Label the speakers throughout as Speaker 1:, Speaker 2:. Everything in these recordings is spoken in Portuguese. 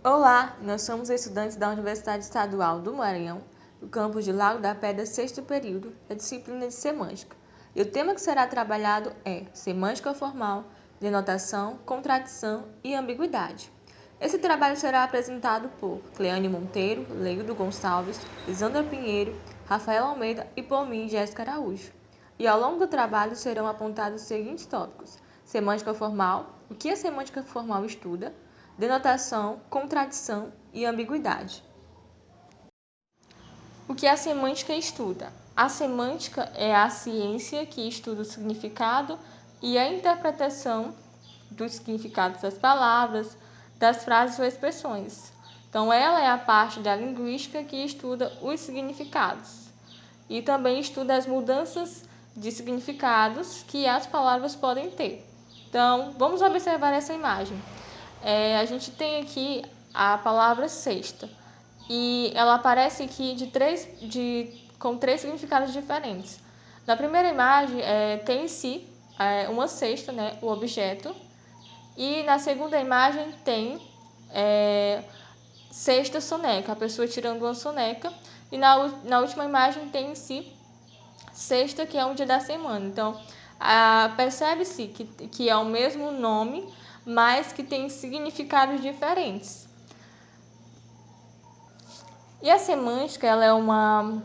Speaker 1: Olá, nós somos estudantes da Universidade Estadual do Maranhão, do campus de Lago da Pedra, sexto período, da disciplina de Semântica. E o tema que será trabalhado é Semântica Formal, Denotação, Contradição e Ambiguidade. Esse trabalho será apresentado por Cleane Monteiro, Leildo Gonçalves, Lisandra Pinheiro, Rafael Almeida e por mim, Jéssica Araújo. E ao longo do trabalho serão apontados os seguintes tópicos: semântica formal, o que a semântica formal estuda, denotação, contradição e ambiguidade. O que a semântica estuda? A semântica é a ciência que estuda o significado e a interpretação dos significados das palavras, das frases ou expressões. Então, ela é a parte da linguística que estuda os significados e também estuda as mudanças de significados que as palavras podem ter. Então, vamos observar essa imagem. A gente tem aqui a palavra cesta e ela aparece aqui com três significados diferentes. Na primeira imagem tem em si uma cesta, né, o objeto, e na segunda imagem tem cesta soneca, a pessoa tirando uma soneca, e na última imagem tem em si sexta, que é um dia da semana. Então, percebe-se que é o mesmo nome, mas que tem significados diferentes. E a semântica, ela é uma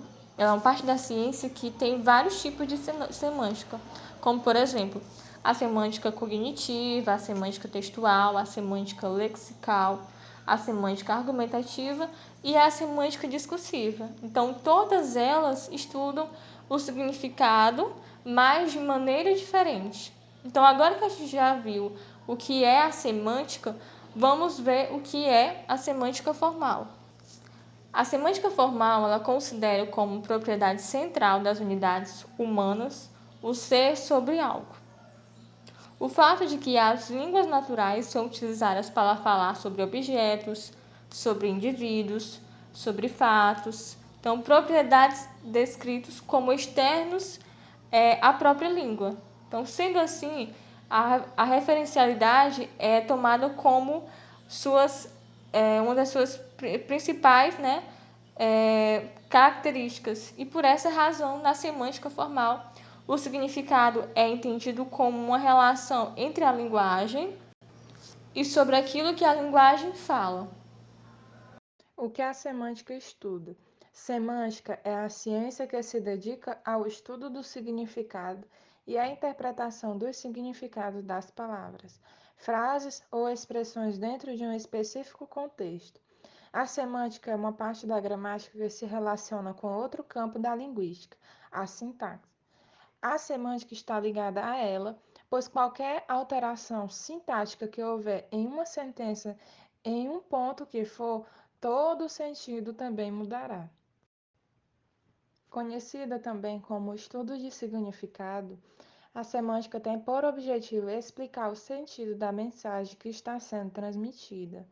Speaker 1: parte da ciência que tem vários tipos de semântica, como, por exemplo, a semântica cognitiva, a semântica textual, a semântica lexical, a semântica argumentativa e a semântica discursiva. Então, todas elas estudam o significado, mas de maneira diferente. Então, agora que a gente já viu o que é a semântica, vamos ver o que é a semântica formal. A semântica formal ela considera como propriedade central das unidades humanas o ser sobre algo. O fato de que as línguas naturais são utilizadas para falar sobre objetos, sobre indivíduos, sobre fatos, então propriedades descritas como externos à própria língua. Então, sendo assim, a referencialidade é tomada como uma das suas principais, né, características. E por essa razão, na semântica formal, o significado é entendido como uma relação entre a linguagem e sobre aquilo que a linguagem fala.
Speaker 2: O que a semântica estuda? Semântica é a ciência que se dedica ao estudo do significado e à interpretação dos significados das palavras, frases ou expressões dentro de um específico contexto. A semântica é uma parte da gramática que se relaciona com outro campo da linguística, a sintaxe. A semântica está ligada a ela, pois qualquer alteração sintática que houver em uma sentença, em um ponto que for, todo o sentido também mudará. Conhecida também como estudo de significado, a semântica tem por objetivo explicar o sentido da mensagem que está sendo transmitida.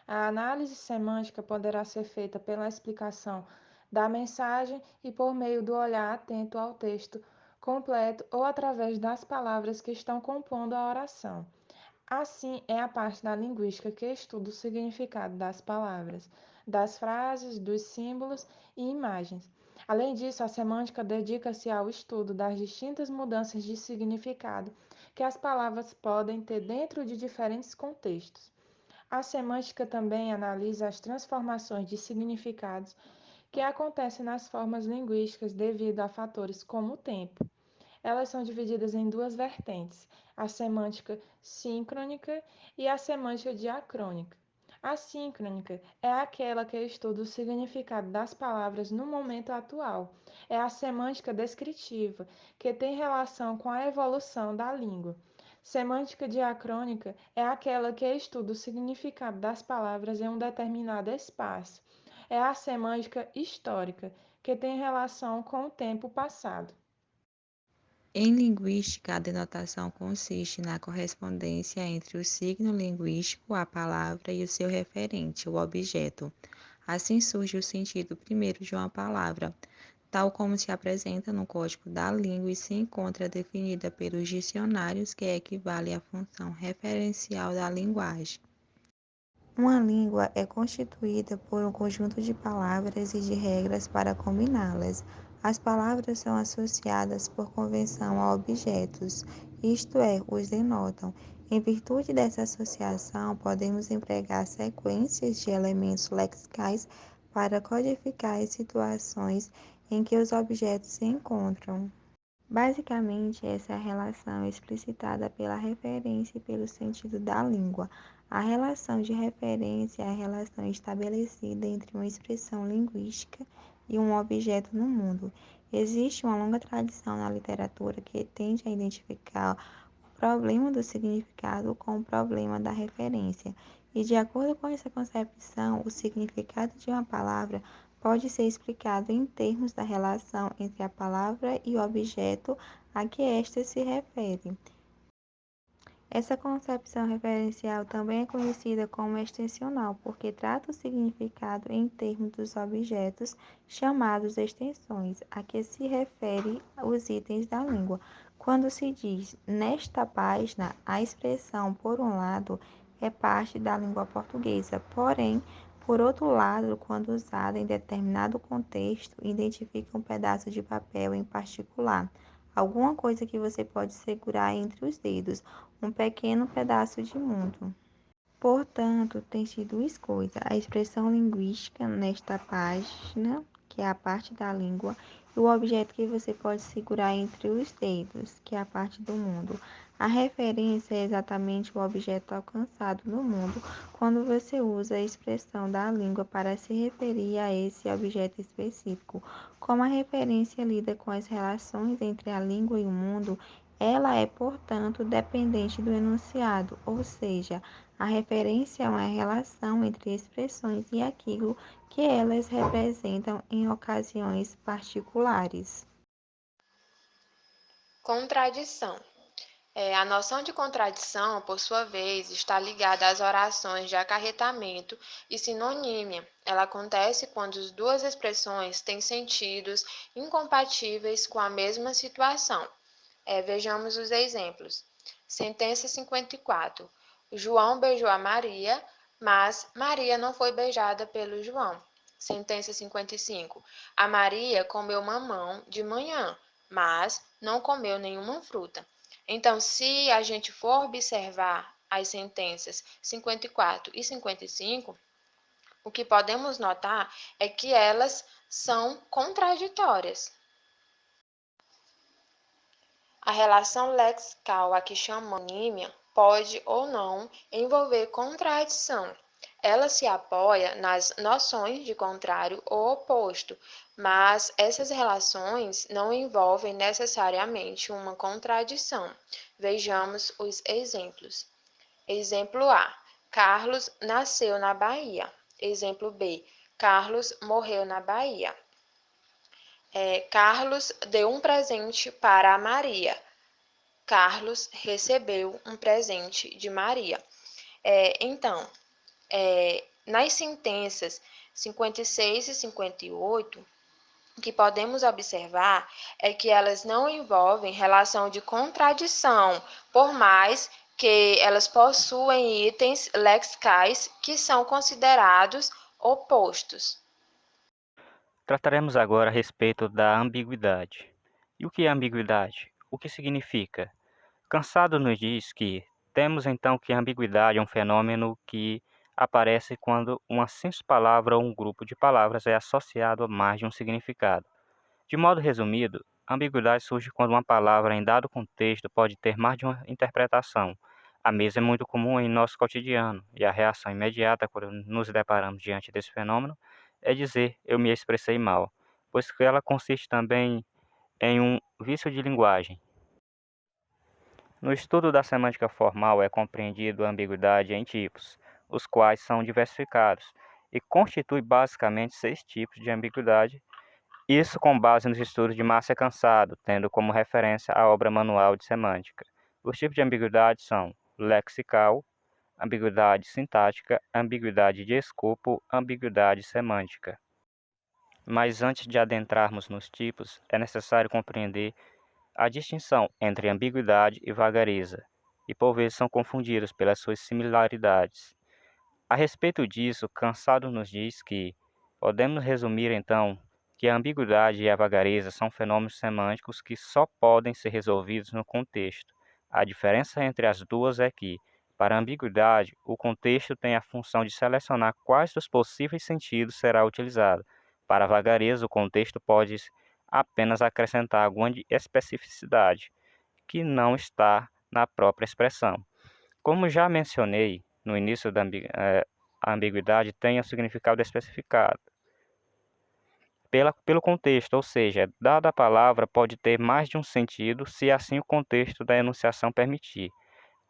Speaker 2: A análise semântica poderá ser feita pela explicação da mensagem e por meio do olhar atento ao texto completo ou através das palavras que estão compondo a oração. Assim, é a parte da linguística que estuda o significado das palavras, das frases, dos símbolos e imagens. Além disso, a semântica dedica-se ao estudo das distintas mudanças de significado que as palavras podem ter dentro de diferentes contextos. A semântica também analisa as transformações de significados que acontecem nas formas linguísticas devido a fatores como o tempo. Elas são divididas em duas vertentes, a semântica síncrônica e a semântica diacrônica. A síncrônica é aquela que estuda o significado das palavras no momento atual. É a semântica descritiva, que tem relação com a evolução da língua. Semântica diacrônica é aquela que estuda o significado das palavras em um determinado espaço. É a semântica histórica, que tem relação com o tempo passado.
Speaker 3: Em linguística, a denotação consiste na correspondência entre o signo linguístico, a palavra, e o seu referente, o objeto. Assim surge o sentido primeiro de uma palavra, tal como se apresenta no código da língua e se encontra definida pelos dicionários, que equivale à função referencial da linguagem. Uma língua é constituída por um conjunto de palavras e de regras para combiná-las. As palavras são associadas por convenção a objetos, isto é, os denotam. Em virtude dessa associação, podemos empregar sequências de elementos lexicais para codificar as situações em que os objetos se encontram. Basicamente, essa é a relação explicitada pela referência e pelo sentido da língua. A relação de referência é a relação estabelecida entre uma expressão linguística e um objeto no mundo. Existe uma longa tradição na literatura que tende a identificar o problema do significado com o problema da referência, e de acordo com essa concepção, o significado de uma palavra pode ser explicado em termos da relação entre a palavra e o objeto a que esta se refere. Essa concepção referencial também é conhecida como extensional, porque trata o significado em termos dos objetos chamados extensões, a que se refere os itens da língua. Quando se diz nesta página, a expressão por um lado é parte da língua portuguesa, porém, por outro lado, quando usada em determinado contexto, identifica um pedaço de papel em particular, alguma coisa que você pode segurar entre os dedos, um pequeno pedaço de mundo. Portanto, tem sido escolha a expressão linguística nesta página, que é a parte da língua, e o objeto que você pode segurar entre os dedos, que é a parte do mundo. A referência é exatamente o objeto alcançado no mundo quando você usa a expressão da língua para se referir a esse objeto específico. Como a referência lida com as relações entre a língua e o mundo, ela é, portanto, dependente do enunciado, ou seja, a referência é uma relação entre expressões e aquilo que elas representam em ocasiões particulares.
Speaker 4: Contradição. A noção de contradição, por sua vez, está ligada às orações de acarretamento e sinonímia. Ela acontece quando as duas expressões têm sentidos incompatíveis com a mesma situação. Vejamos os exemplos. Sentença 54. João beijou a Maria, mas Maria não foi beijada pelo João. Sentença 55. A Maria comeu mamão de manhã, mas não comeu nenhuma fruta. Então, se a gente for observar as sentenças 54 e 55, o que podemos notar é que elas são contraditórias. A relação lexical a que chamamos homonímia pode ou não envolver contradição. Ela se apoia nas noções de contrário ou oposto, mas essas relações não envolvem necessariamente uma contradição. Vejamos os exemplos. Exemplo A. Carlos nasceu na Bahia. Exemplo B. Carlos morreu na Bahia. Carlos deu um presente para a Maria. Carlos recebeu um presente de Maria. Então, nas sentenças 56 e 58, o que podemos observar é que elas não envolvem relação de contradição, por mais que elas possuem itens lexicais que são considerados opostos.
Speaker 5: Trataremos agora a respeito da ambiguidade. E o que é ambiguidade? O que significa? Cansado nos diz que temos então que a ambiguidade é um fenômeno que aparece quando uma simples palavra ou um grupo de palavras é associado a mais de um significado. De modo resumido, a ambiguidade surge quando uma palavra em dado contexto pode ter mais de uma interpretação. A mesma é muito comum em nosso cotidiano, e a reação imediata quando nos deparamos diante desse fenômeno é dizer eu me expressei mal, pois que ela consiste também em um vício de linguagem. No estudo da semântica formal é compreendido a ambiguidade em tipos, os quais são diversificados, e constitui basicamente 6 tipos de ambiguidade, isso com base nos estudos de Márcia Cansado, tendo como referência a obra Manual de Semântica. Os tipos de ambiguidade são lexical, ambiguidade sintática, ambiguidade de escopo, ambiguidade semântica. Mas antes de adentrarmos nos tipos, é necessário compreender a distinção entre ambiguidade e vagareza, e por vezes são confundidos pelas suas similaridades. A respeito disso, Cansado nos diz que podemos resumir então que a ambiguidade e a vagareza são fenômenos semânticos que só podem ser resolvidos no contexto. A diferença entre as duas é que, para a ambiguidade, o contexto tem a função de selecionar quais dos possíveis sentidos será utilizado. Para a vagareza, o contexto pode apenas acrescentar alguma especificidade que não está na própria expressão. Como já mencionei no início a ambiguidade tem o significado especificado pelo contexto, ou seja, dada a palavra pode ter mais de um sentido se assim o contexto da enunciação permitir.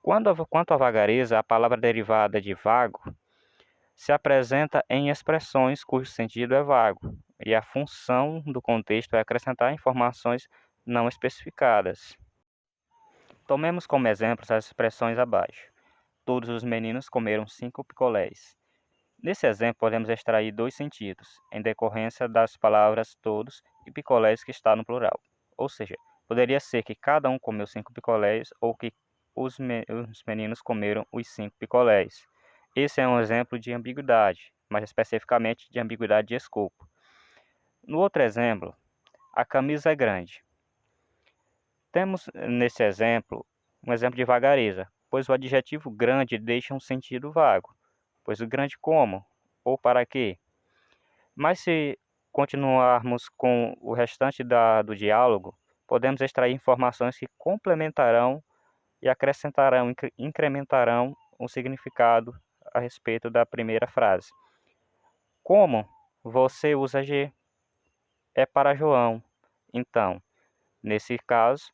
Speaker 5: Quanto à vagareza, a palavra derivada de vago se apresenta em expressões cujo sentido é vago, e a função do contexto é acrescentar informações não especificadas. Tomemos como exemplos as expressões abaixo. Todos os meninos comeram 5 picolés. Nesse exemplo, podemos extrair dois sentidos, em decorrência das palavras todos e picolés que está no plural. Ou seja, poderia ser que cada um comeu 5 picolés ou que os meninos comeram os 5 picolés. Esse é um exemplo de ambiguidade, mais especificamente de ambiguidade de escopo. No outro exemplo, a camisa é grande. Temos nesse exemplo um exemplo de vagareza, pois o adjetivo grande deixa um sentido vago. Pois o grande como? Ou para quê? Mas se continuarmos com o restante do diálogo, podemos extrair informações que complementarão e acrescentarão, incrementarão um significado a respeito da primeira frase. Como você usa G? É para João. Então, nesse caso,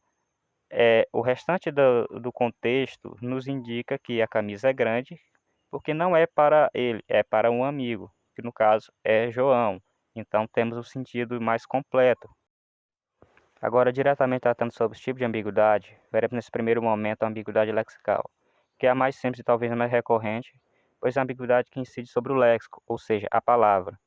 Speaker 5: o restante do contexto nos indica que a camisa é grande, porque não é para ele, é para um amigo, que no caso é João. Então temos o sentido mais completo. Agora, diretamente tratando sobre os tipos de ambiguidade, veremos nesse primeiro momento a ambiguidade lexical, que é a mais simples e talvez a mais recorrente, pois é a ambiguidade que incide sobre o léxico, ou seja, a palavra.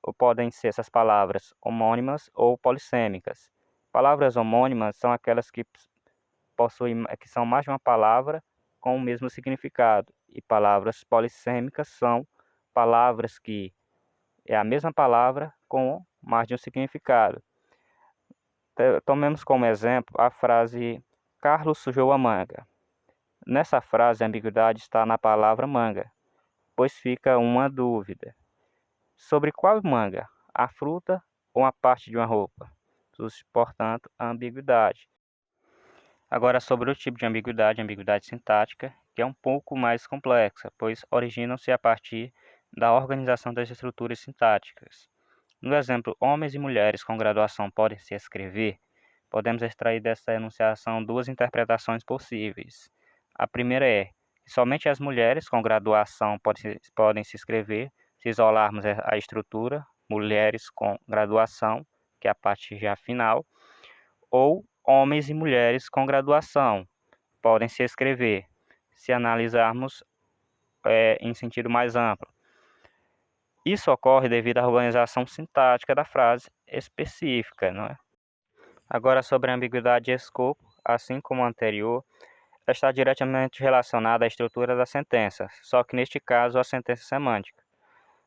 Speaker 5: Ou podem ser essas palavras homônimas ou polissêmicas. Palavras homônimas são aquelas que são mais de uma palavra com o mesmo significado, e palavras polissêmicas são palavras que é a mesma palavra com mais de um significado. Tomemos como exemplo a frase Carlos sujou a manga. Nessa frase, a ambiguidade está na palavra manga, pois fica uma dúvida. Sobre qual manga? A fruta ou a parte de uma roupa? Surge, portanto, a ambiguidade. Agora, sobre o tipo de ambiguidade, a ambiguidade sintática, que é um pouco mais complexa, pois originam-se a partir da organização das estruturas sintáticas. No exemplo, homens e mulheres com graduação podem se escrever, podemos extrair dessa enunciação duas interpretações possíveis. A primeira é que somente as mulheres com graduação podem se escrever, se isolarmos a estrutura, mulheres com graduação, que é a parte já final, ou homens e mulheres com graduação podem se escrever, se analisarmos em sentido mais amplo. Isso ocorre devido à organização sintática da frase específica, não é? Agora, sobre a ambiguidade de escopo, assim como a anterior, está diretamente relacionada à estrutura da sentença, só que neste caso a sentença semântica.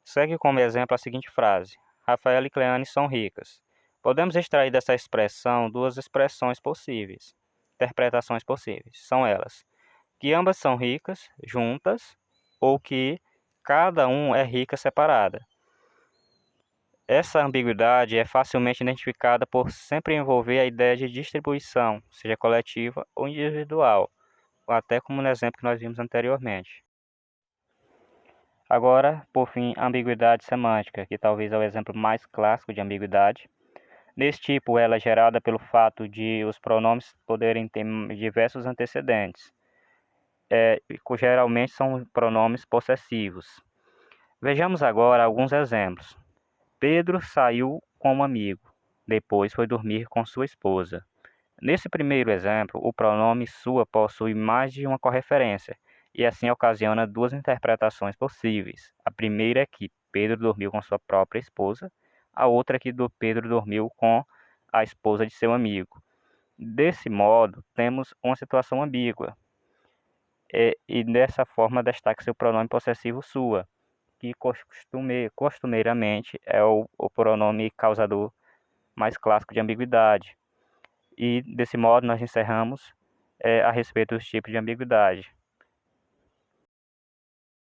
Speaker 5: Segue como exemplo a seguinte frase: Rafael e Cleane são ricas. Podemos extrair dessa expressão duas expressões possíveis, interpretações possíveis. São elas: que ambas são ricas juntas ou que cada um é rica separada. Essa ambiguidade é facilmente identificada por sempre envolver a ideia de distribuição, seja coletiva ou individual, até como no exemplo que nós vimos anteriormente. Agora, por fim, a ambiguidade semântica, que talvez é o exemplo mais clássico de ambiguidade. Nesse tipo, ela é gerada pelo fato de os pronomes poderem ter diversos antecedentes, que geralmente são pronomes possessivos. Vejamos agora alguns exemplos. Pedro saiu com um amigo, depois foi dormir com sua esposa. Nesse primeiro exemplo, o pronome sua possui mais de uma correferência, e assim ocasiona duas interpretações possíveis. A primeira é que Pedro dormiu com sua própria esposa, a outra é que Pedro dormiu com a esposa de seu amigo. Desse modo, temos uma situação ambígua. e dessa forma destaca seu pronome possessivo sua, que costumeiramente é o pronome causador mais clássico de ambiguidade. E desse modo nós encerramos a respeito dos tipos de ambiguidade.